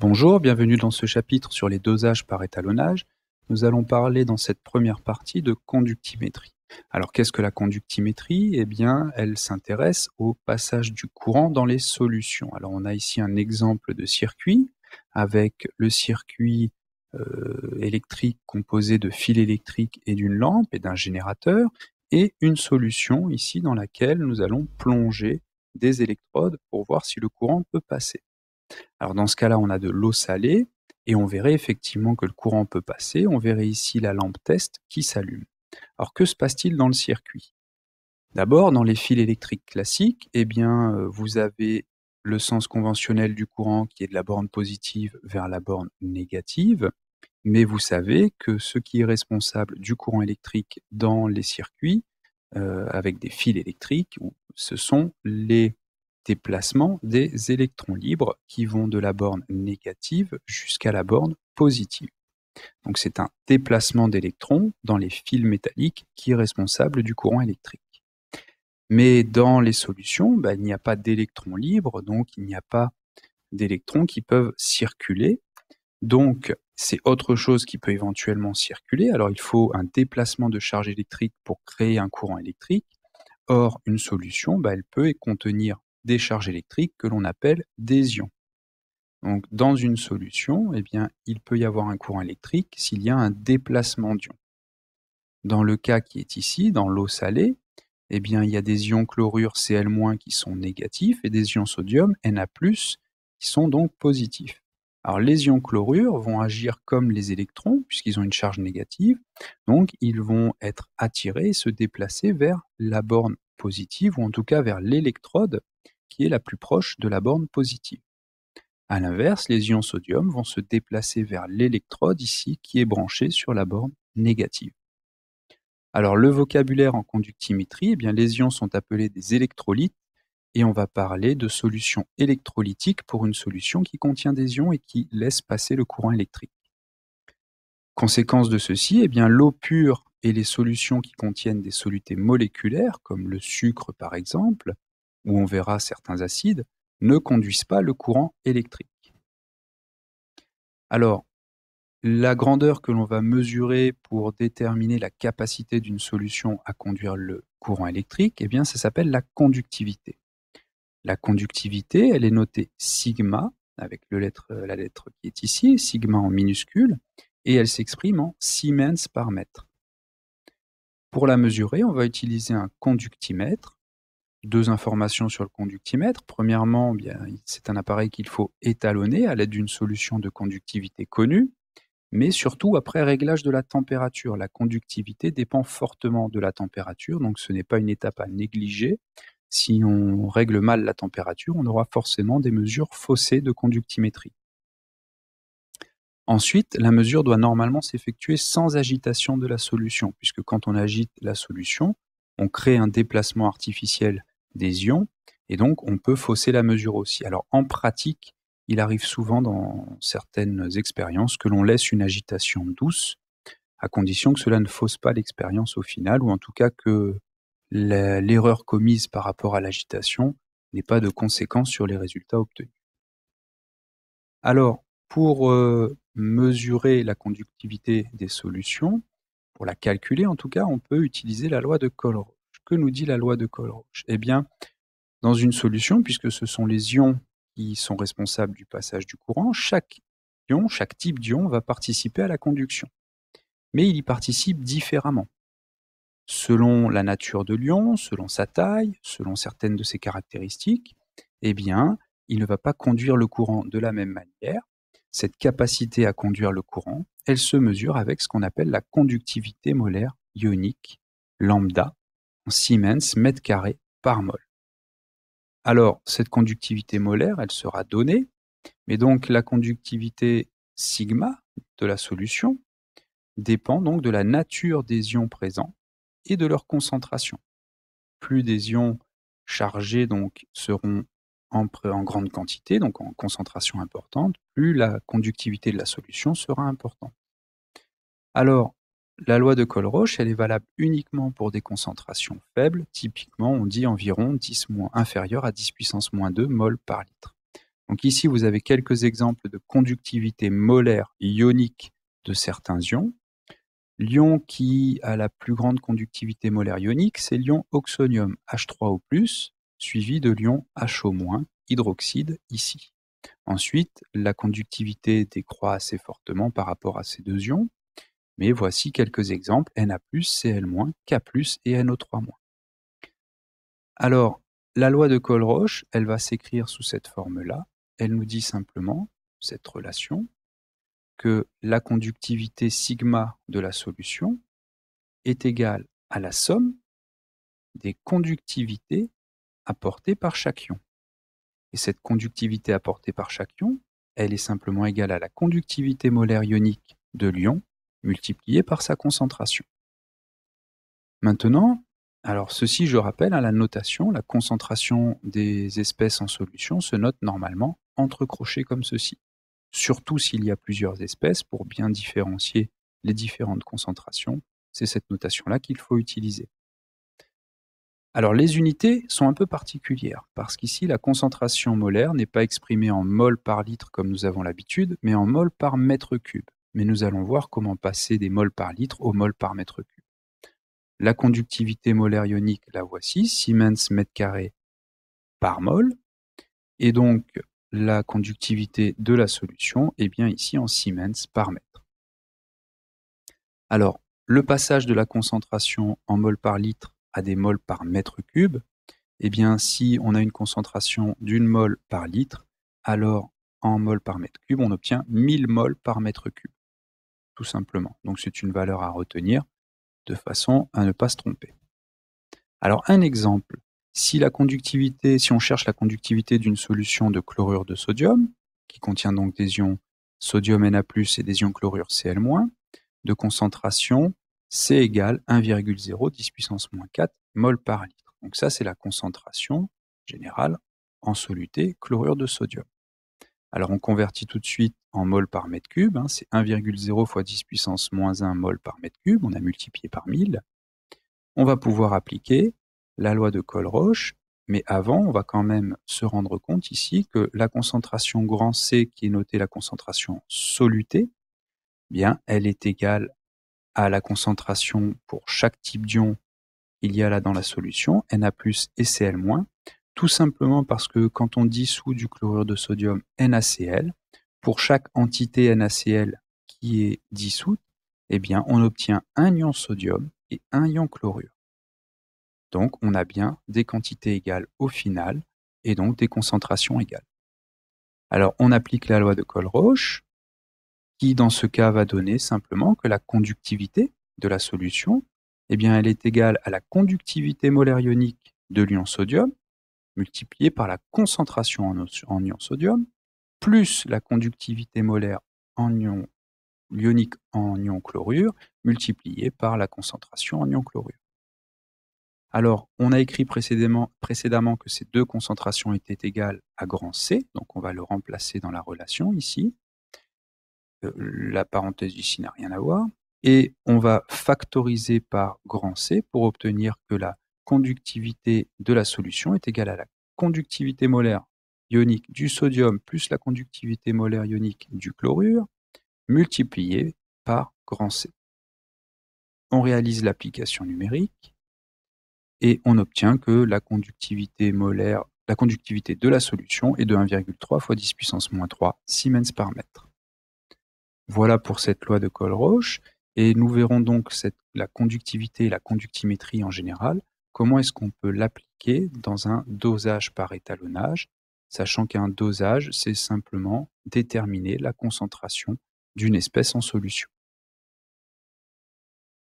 Bonjour, bienvenue dans ce chapitre sur les dosages par étalonnage. Nous allons parler dans cette première partie de conductimétrie. Alors qu'est-ce que la conductimétrie? Eh bien, elle s'intéresse au passage du courant dans les solutions. Alors on a ici un exemple de circuit avec le circuit électrique composé de fils électriques et d'une lampe et d'un générateur et une solution ici dans laquelle nous allons plonger des électrodes pour voir si le courant peut passer. Alors dans ce cas-là, on a de l'eau salée et on verrait effectivement que le courant peut passer. On verrait ici la lampe test qui s'allume. Alors que se passe-t-il dans le circuit? D'abord, dans les fils électriques classiques, eh bien, vous avez le sens conventionnel du courant qui est de la borne positive vers la borne négative. Mais vous savez que ce qui est responsable du courant électrique dans les circuits, avec des fils électriques, ce sont les déplacements des électrons libres qui vont de la borne négative jusqu'à la borne positive. Donc c'est un déplacement d'électrons dans les fils métalliques qui est responsable du courant électrique. Mais dans les solutions, il n'y a pas d'électrons libres, donc il n'y a pas d'électrons qui peuvent circuler. Donc, c'est autre chose qui peut éventuellement circuler. Alors, il faut un déplacement de charge électrique pour créer un courant électrique. Or, une solution, elle peut contenir des charges électriques que l'on appelle des ions. Donc, dans une solution, eh bien, il peut y avoir un courant électrique s'il y a un déplacement d'ions. Dans le cas qui est ici, dans l'eau salée, eh bien, il y a des ions chlorure Cl- qui sont négatifs et des ions sodium Na+, qui sont donc positifs. Alors, les ions chlorure vont agir comme les électrons, puisqu'ils ont une charge négative, donc ils vont être attirés et se déplacer vers la borne positive, ou en tout cas vers l'électrode qui est la plus proche de la borne positive. A l'inverse, les ions sodium vont se déplacer vers l'électrode ici, qui est branchée sur la borne négative. Alors, le vocabulaire en conductimétrie, eh bien, les ions sont appelés des électrolytes et on va parler de solution électrolytique pour une solution qui contient des ions et qui laisse passer le courant électrique. Conséquence de ceci, eh bien, l'eau pure et les solutions qui contiennent des solutés moléculaires, comme le sucre par exemple, où on verra certains acides, ne conduisent pas le courant électrique. Alors, la grandeur que l'on va mesurer pour déterminer la capacité d'une solution à conduire le courant électrique, eh bien, ça s'appelle la conductivité. La conductivité, elle est notée sigma, avec la lettre qui est ici, sigma en minuscule, et elle s'exprime en Siemens par mètre. Pour la mesurer, on va utiliser un conductimètre. Deux informations sur le conductimètre. Premièrement, c'est un appareil qu'il faut étalonner à l'aide d'une solution de conductivité connue. Mais surtout, après réglage de la température, la conductivité dépend fortement de la température, donc ce n'est pas une étape à négliger. Si on règle mal la température, on aura forcément des mesures faussées de conductimétrie. Ensuite, la mesure doit normalement s'effectuer sans agitation de la solution, puisque quand on agite la solution, on crée un déplacement artificiel des ions, et donc on peut fausser la mesure aussi. Alors en pratique, il arrive souvent dans certaines expériences que l'on laisse une agitation douce, à condition que cela ne fausse pas l'expérience au final, ou en tout cas que l'erreur commise par rapport à l'agitation n'ait pas de conséquences sur les résultats obtenus. Alors, pour mesurer la conductivité des solutions, pour la calculer en tout cas, on peut utiliser la loi de Colles-Rouge. Que nous dit la loi de Colles-Rouge? Eh bien, dans une solution, puisque ce sont les ions qui sont responsables du passage du courant, chaque ion, chaque type d'ion va participer à la conduction. Mais il y participe différemment. Selon la nature de l'ion, selon sa taille, selon certaines de ses caractéristiques, eh bien, il ne va pas conduire le courant de la même manière. Cette capacité à conduire le courant, elle se mesure avec ce qu'on appelle la conductivité molaire ionique, lambda, en Siemens mètre carré par mol. Alors, cette conductivité molaire, elle sera donnée, mais donc la conductivité sigma de la solution dépend donc de la nature des ions présents et de leur concentration. Plus des ions chargés donc seront en grande quantité, donc en concentration importante, plus la conductivité de la solution sera importante. Alors, la loi de Colles-Rouge, elle est valable uniquement pour des concentrations faibles. Typiquement, on dit environ inférieur à 10 puissance moins 2 mol par litre. Donc ici, vous avez quelques exemples de conductivité molaire ionique de certains ions. L'ion qui a la plus grande conductivité molaire ionique, c'est l'ion oxonium H3O+, suivi de l'ion HO-, hydroxyde ici. Ensuite, la conductivité décroît assez fortement par rapport à ces deux ions, mais voici quelques exemples, Na+, Cl-, K+, et NO3-. Alors, la loi de Colroche, elle va s'écrire sous cette forme-là. Elle nous dit simplement, cette relation, que la conductivité sigma de la solution est égale à la somme des conductivités apportées par chaque ion. Et cette conductivité apportée par chaque ion, elle est simplement égale à la conductivité molaire ionique de l'ion multipliée par sa concentration. Maintenant, alors ceci, je rappelle, à la notation, la concentration des espèces en solution se note normalement entre crochets comme ceci. Surtout s'il y a plusieurs espèces, pour bien différencier les différentes concentrations, c'est cette notation-là qu'il faut utiliser. Alors les unités sont un peu particulières, parce qu'ici la concentration molaire n'est pas exprimée en mol par litre comme nous avons l'habitude, mais en mol par mètre cube. Mais nous allons voir comment passer des mols par litre aux mol par mètre cube. La conductivité molaire ionique, la voici, Siemens mètre carré par mol, et donc la conductivité de la solution est bien ici en Siemens par mètre. Alors, le passage de la concentration en mol par litre à des mols par mètre cube, eh bien, si on a une concentration d'une mol par litre, alors en mol par mètre cube, on obtient 1000 mols par mètre cube, tout simplement. Donc, c'est une valeur à retenir de façon à ne pas se tromper. Alors, un exemple, si on cherche la conductivité d'une solution de chlorure de sodium, qui contient donc des ions sodium Na+, et des ions chlorure Cl-, de concentration C égale 1,0 10 puissance moins 4 mol par litre. Donc ça, c'est la concentration générale en soluté chlorure de sodium. Alors on convertit tout de suite en mol par mètre cube, c'est 1,0 fois 10 puissance moins 1 mol par mètre cube, on a multiplié par 1000. On va pouvoir appliquer la loi de Colroche, mais avant, on va quand même se rendre compte ici que la concentration grand C, qui est notée la concentration solutée, bien, elle est égale à la concentration pour chaque type d'ion il y a là dans la solution, Na+ et Cl-, tout simplement parce que quand on dissout du chlorure de sodium NaCl, pour chaque entité NaCl qui est dissoute, eh bien, on obtient un ion sodium et un ion chlorure. Donc, on a bien des quantités égales au final et donc des concentrations égales. Alors, on applique la loi de Colroche, qui dans ce cas va donner simplement que la conductivité de la solution, eh bien, elle est égale à la conductivité molaire ionique de l'ion sodium, multipliée par la concentration en ion sodium, plus la conductivité molaire en ion ionique en ion chlorure, multipliée par la concentration en ion chlorure. Alors, on a écrit précédemment que ces deux concentrations étaient égales à grand C, donc on va le remplacer dans la relation ici. La parenthèse ici n'a rien à voir. Et on va factoriser par grand C pour obtenir que la conductivité de la solution est égale à la conductivité molaire ionique du sodium plus la conductivité molaire ionique du chlorure, multipliée par grand C. On réalise l'application numérique et on obtient que la conductivité de la solution est de 1,3 fois 10 puissance moins 3 Siemens par mètre. Voilà pour cette loi de Colroche, et nous verrons donc la conductivité et la conductimétrie en général, comment est-ce qu'on peut l'appliquer dans un dosage par étalonnage, sachant qu'un dosage, c'est simplement déterminer la concentration d'une espèce en solution.